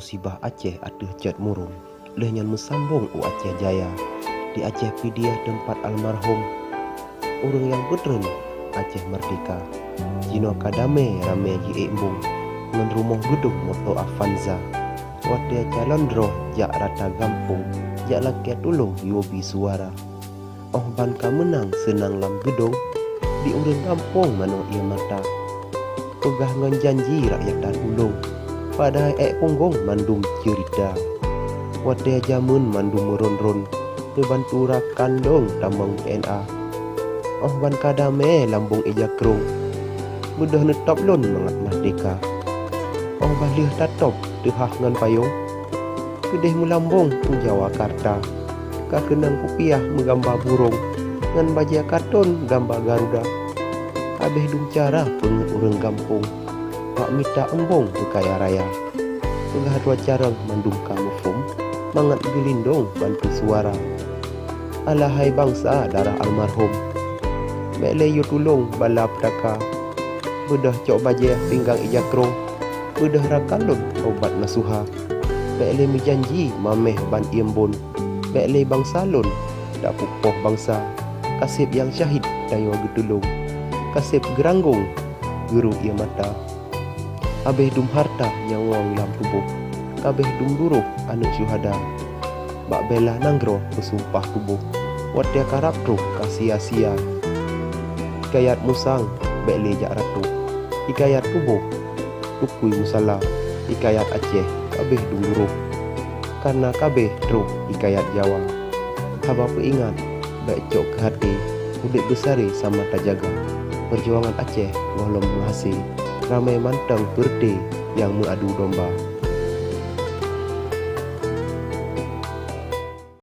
musibah Aceh atuh jat murung. Lehnyan mesambung u Aceh Jaya. Di Aceh Pidiah tempat almarhum. Urang yang beteren Aceh Merdeka. Jino kadame rame ji embung. Ngan rumah gedung moto Avanza. Wadia calon roh jak rata gampung. Jak lakia tulung yobi suara. Oh ban ka menang senang lam gedung. Di urang kampung mano ia mata. Pegah ngan janji rakyat dan ulung. Padahal punggong mandum cerita. Wadia jamun mandum ron-ron. Kebantu rakandong tamang PNA. Oh ban kadame lambung ija kerung. Mudah netop lon mangat merdeka. Oh balih tatop dehah ngan payung. Kedeh mulambung pung Jawakarta. Kakenang kupiah menggambar burung. Ngan bajia karton gambar Garuda. Habis dung cara penget urang kampung. Pak mita embong ke kaya raya. Tengah dua carang mandung kamu fum. Mangat gelindong bantu suara. Alahai bangsa darah almarhum. Mek leyo tulung bala pedaka. Bedah cok bajia pinggang ija krong. Bedah rakalun obat nasuha. Mek le janji mameh ban iembon. Mek le bangsa lun dak pupoh bangsa. Kasip yang syahid dayo getulung. Kasip geranggung guru ia mata. Abeh dum harta nyawang lam tubuh. Kabeh dum duruh anu syuhada. Bak bela nanggro bersumpah tubuh. Wadia karap ruh kasia-sia. Hikayat musang bek lejak ratu. Hikayat tubuh tukui musala. Hikayat Aceh kabeh dum duruh. Karena kabeh ruh hikayat Jawa. Haba peingat bek cok ke hati. Udik besari sama tajaga. Perjuangan Aceh walau menghasi. Ramai mantang berde yang mengadu domba.